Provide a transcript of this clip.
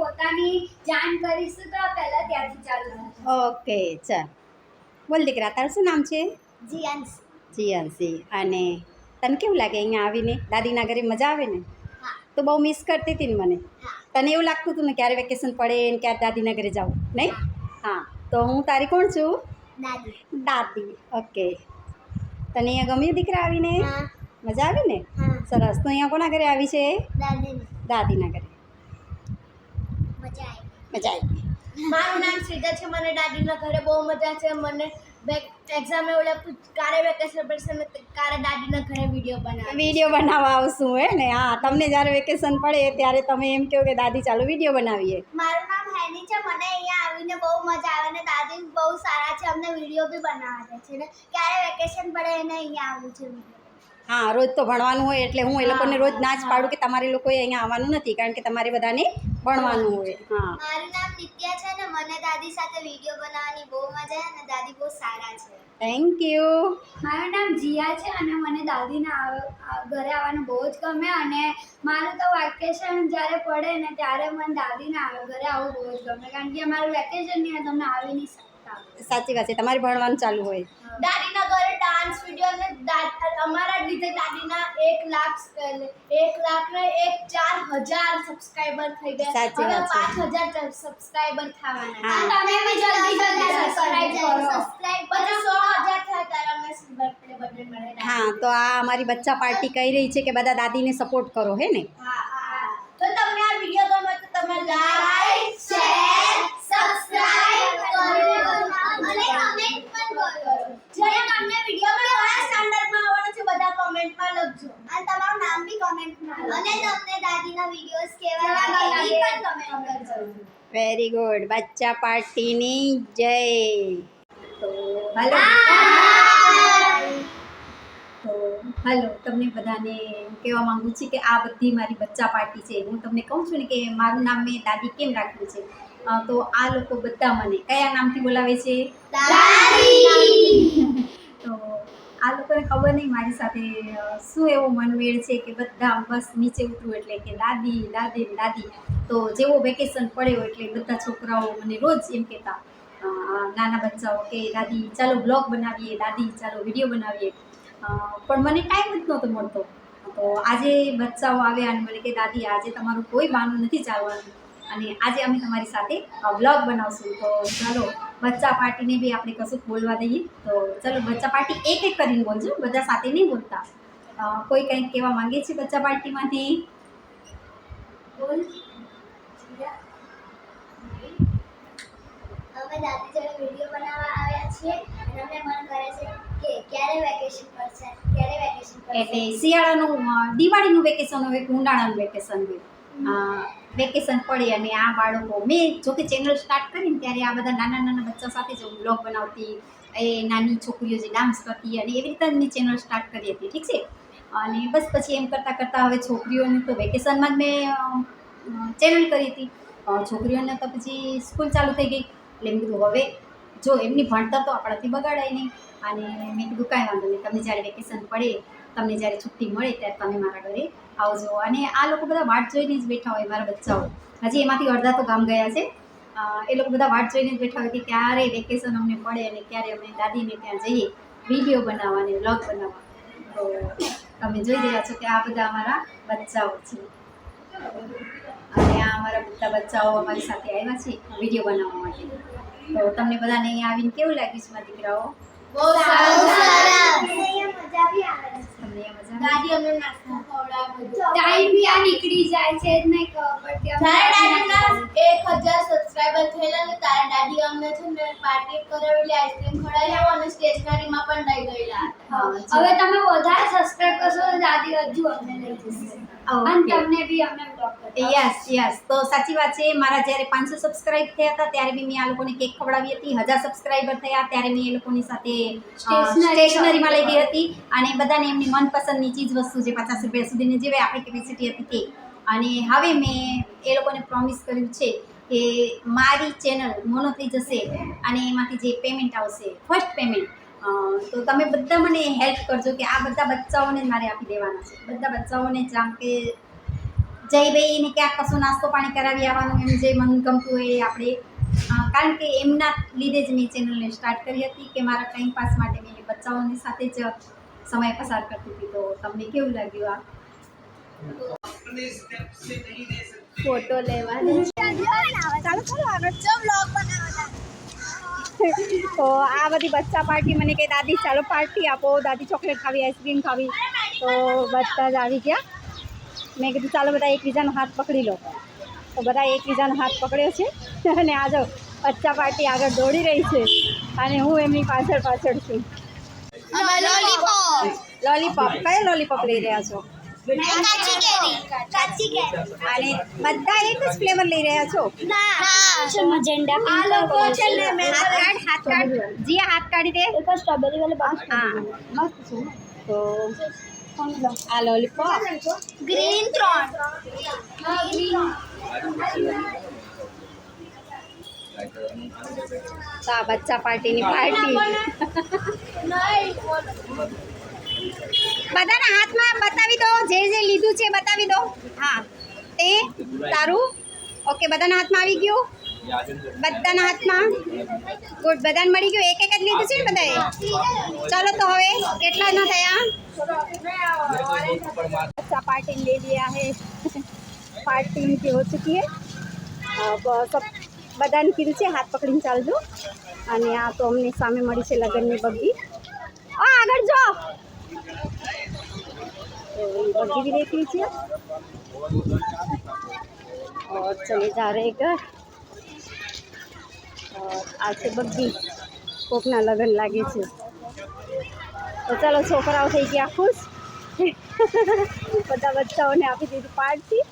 પોતાની જાણ કરીશું તો પહેલા ત્યાંથી ચાલુ થશે. ઓકે ચાલ બોલ દીકરા, તારું શું નામ છે? જીયાન્સ. જીયાંશી. અને તને કેવું લાગે અહીંયા આવીને? દાદીના ઘરે મજા આવે ને? હા. તો બહુ મિસ કરતી હતી ને મને? હા. તને એવું લાગતું હતું ને ક્યારે વેકેશન પડે ને ક્યારે દાદીના ઘરે જાઉં, નહીં? હા. તો હું તારી કોણ છું? દાદી. દાદી. ઓકે. તને અહીંયા ગમ્યું દીકરા આવીને? હા. મજા આવી ને? હા. સરસ. તો અહીંયા કોના ઘરે આવી છે? દાદી. દાદીના ઘરે. મજા આવી. મજા આવી. મારું નામ શ્રીજા છે. મને દાદીના ઘરે બહુ મજા છે. મને એક્ઝામ એવું લાગતું કારે વેકેશન પડશે ને કારે દાદીના ઘરે વિડીયો બનાવવા આવશું હે ને? હા, તમને જ્યારે વેકેશન પડે ત્યારે તમે એમ કહો કે દાદી ચાલો વિડીયો બનાવીએ. મારું નામ હેની છે. મને અહીંયા આવીને બહુ મજા આવે ને દાદી બહુ સારા છે. અમને વિડીયો બી બનાવવા છે ને ક્યારે વેકેશન પડે એને અહીંયા આવવું છે. હા, રોજ તો ભણવાનું હોય એટલે હું એ લોકોને રોજ ના જ પાડું કે તમારે લોકોએ અહીંયા આવવાનું નથી, કારણ કે તમારે બધાને ભણવાનું હોય. હા. મારું નામ નિત્યા છે ને મને દાદી સાથે વિડીયો બનાવવાની બહુ મજા આવે અને દાદી બહુ સારા છે. Thank you. મારું નામ જીયા છે અને મને દાદીના ઘરે આવવાનું બહુ જ ગમે અને મારું તો વેકેશન જ્યારે પડે ને ત્યારે મને દાદીના ઘરે આવવું બહુ જ ગમે, કારણ કે મારું વેકેશન નહીં તમને આવી નહીં શકતા. સાચી વાત છે, તમારે ભણવાનું ચાલુ હોય. દાદીના ઘરે ડાન્સ વિડીયો ને અમારા લીધે દાદીના 1 લાખ ને 4,000 સબસ્ક્રાઇબર થઈ ગયા. સાચી વાત છે. 5,000 સબસ્ક્રાઇબર થવાના. હા. તમે બી જલ્દી સબસ્ક્રાઇબ કરો. પછી 100,000 થાય ત્યારે અમે બર્થડે મળે. હા, તો આ અમારી બચ્ચા પાર્ટી કહી રહી છે કે બધા દાદીને સપોર્ટ કરો, હે ને? હા. તો તમને આ વિડીયો ગમે તો તમે લાઈક, શેર, સબસ્ક્રાઇબ કરો અને કમેન્ટ પણ કરો. જ્યારે તમને વિડીયોમાં કયા સ્ટાન્ડર્ડમાં આવવાનો છે બધા કમેન્ટમાં લખજો અને તમારું નામ બી કમેન્ટમાં અને તમને દાદીના વિડીયોઝ કેવા લાગે એ પણ કમેન્ટ કરજો. Very good. બચ્ચા પાર્ટીની જય. તો હાલો, તમને બધાને કહેવા માંગુ છું કે આ બધી મારી બચ્ચા પાર્ટી છે. હું તમને કહું છું ને કે મારું નામ મેં દાદી કેમ રાખ્યું છે, તો આ લોકો બધા મને કયા નામથી બોલાવે છે? દાદી. તો આ લોકોને ખબર નહીં મારી સાથે શું એવો મનમેળ છે કે બધા બસ નીચે ઉતરું એટલે કે દાદી દાદી દાદી. તો જેવો વેકેશન પડ્યો એટલે બધા છોકરાઓ મને રોજ એમ કહેતા, નાના બચ્ચાઓ કે દાદી ચાલો બ્લોગ બનાવીએ, દાદી ચાલો વિડીયો બનાવીએ. પણ મને ટાઈમ જ નહોતો મળતો. તો આજે બચ્ચાઓ આવ્યા અને મને કે દાદી આજે તમારું કોઈ બહાનું નથી ચાલવાનું અને આજે અમે તમારી સાથે વ્લોગ બનાવશું. તો ચાલો બચ્ચા પાર્ટીને બી આપણે કશું બોલવા દઈએ. તો ચાલો બચ્ચા પાર્ટી એક એક કરીને બોલજો, બધા સાથે નહીં બોલતા. કોઈ કંઈક કહેવા માંગે છે બચ્ચા પાર્ટીમાંથી? બોલ. અમે દાદી જોડે વિડીયો બનાવવા આવ્યા છીએ અને અમને મન કરે છે કે ક્યારે વેકેશન પડશે, ક્યારે વેકેશન પડશે. એટલે શિયાળાનું દિવાળીનું વેકેશન હોય કે ઉનાળાનું વેકેશન હોય, વેકેશન પડે અને આ બાળકો મેં જોકે ચેનલ સ્ટાર્ટ કરીને ત્યારે આ બધા નાના નાના બચ્ચા સાથે જ બ્લોગ બનાવતી, એ નાની છોકરીઓ જે ડાન્સ કરતી અને એવી રીતે મેં ચેનલ સ્ટાર્ટ કરી હતી, ઠીક છે. અને બસ પછી એમ કરતાં કરતાં હવે છોકરીઓને તો વેકેશનમાં જ મેં ચેનલ કરી હતી. છોકરીઓને તો પછી સ્કૂલ ચાલુ થઈ ગઈ એટલે મેં કીધું હવે જો એમની ભણતર તો આપણાથી બગાડાય નહીં. અને મેં કીધું કાંઈ વાંધો નહીં, તમને જ્યારે વેકેશન પડે, તમને જ્યારે છુટ્ટી મળે ત્યારે તમે મારા ઘરે આવજો. અને આ લોકો બધા વાટ જોઈને જ બેઠા હોય, મારા બચ્ચાઓ હજી એમાંથી અડધા તો ગામ ગયા છે. એ લોકો બધા વાટ જોઈને જ બેઠા હોય કે ક્યારે વેકેશન અમને પડે અને ક્યારે અમે દાદીને ત્યાં જઈએ વિડીયો બનાવવા અને વ્લોગ બનાવવા. તો તમે જોઈ રહ્યા છો કે આ બધા અમારા બચ્ચાઓ છે અને આ અમારા બધા બચ્ચાઓ અમારી સાથે આવ્યા છે વિડીયો બનાવવા માટે. તો તમને બધાને અહીંયા આવીને કેવું લાગ્યું છે મારા દીકરાઓ? બહુ સારું. અહીંયા મજા બી આવે છે. તમને અહીંયા મજા દાદી અમને નાસ્તો ખવડાવે, ટાઈમ બી આ નીકળી જાય છે જ નહીં ખબર પડતી. દાદીના 1,000 સબસ્ક્રાઇબર થયેલા ને તારા દાદી અમને છે ને પાર્ટી કરાવેલી, આઈસ્ક્રીમ ખવડાવી અને સ્ટેશનરીમાં પણ લઈ ગયેલા. હવે તમે વધારે સબસ્ક્રાઇબ કરશો તો દાદી હજુ અમને લઈ જશે અને તમને બી અમને બ્લોગ કરશે. યસ. તો સાચી વાત છે. મારા જ્યારે 500 સબસ્ક્રાઇબ થયા હતા ત્યારે બી મેં આ લોકોને કેક ખવડાવી હતી. 1000 સબસ્ક્રાઇબર થયા ત્યારે મેં એ લોકોની સાથે સ્ટેશનરીમાં લઈ ગઈ હતી અને બધાને એમની મનપસંદની ચીજ વસ્તુ જે 50 રૂપિયા સુધીની જે આપણી કેપેસિટી હતી તે. અને હવે મેં એ લોકોને પ્રોમિસ કર્યું છે કે મારી ચેનલ મોનો થઈ જશે અને એમાંથી જે પેમેન્ટ આવશે, ફર્સ્ટ પેમેન્ટ, તો તમે બધા મને હેલ્પ કરજો કે આ બધા બચ્ચાઓને મારે આપી દેવાના છે. બધા બચ્ચાઓને જામ કે જયભાઈને ક્યાંક કશું નાસ્તો પાણી કરાવી આવવાનું એમ જે મન ગમતું હોય એ આપણે કારણ કે એમના લીધે જ મેં ચેનલને સ્ટાર્ટ કરી હતી કે મારા ટાઈમ પાસ માટે મેં બચ્ચાઓની સાથે જ સમય પસાર કરતી હતી. તો તમને કેવું લાગ્યું આ ફોટો લેવાની ચાલો ચાલો આગળ જો બ્લોગ બનાવવાના. તો આ બધી બચ્ચા પાર્ટી મને કે દાદી ચાલો પાર્ટી આપો, દાદી ચોકલેટ ખાવી, આઈસ્ક્રીમ ખાવી. તો બધા જ આવી ગયા. મેં કીધું ચાલો બધા એકબીજાનો હાથ પકડી લો. તો બધા એકબીજાનો હાથ પકડ્યો છે અને આ જો બચ્ચા પાર્ટી આગળ દોડી રહી છે અને હું એમની પાછળ પાછળ છું. લોલીપોપ લોલીપોપ કયો લોલીપોપ લઈ રહ્યા છો? કાચી કેરી અને બધા એક જ ફ્લેવર લઈ રહ્યા છો? છે મજેન્ડા આ લોકો છે ને હાથ કાઢ જીયા હાથ કાઢી દે. એક સ્ટ્રોબેરી વાલે બાકી હા મસ્ત છે. તો આ લોલીપોપ ગ્રીન 3 તો આ બચ્ચા પાર્ટીની પાર્ટી બધાના હાથમાં બતાવી દો, જે જે લીધું છે બતાવી દો. હા તે તારું ઓકે, બધાના હાથમાં આવી ગયું, બધાના હાથમાં ગુડ, બધાને મળી ગયું. એક એક જ લીધું છે ને બધાએ? चलो तो હવે કેટલા ન થયા? अच्छा पार्टी ले लिया है, पार्टी इनकी हो चुकी है. अब सब બધાને કીધું છે હાથ પકડીને ચાલજો. અને આ તો અમને સામે મળી છે લગ્નની બગ્ગી. આગળ જો तो बग्गी भी देख लीजिए और चले जा रहे घर. और आज से बग्गी कोकना लगन लागे છે. તો ચાલો છોકરાઓ થઈ ગયા ખુશ. બધા બચ્ચાઓને આપી દીધી પાર્ટી.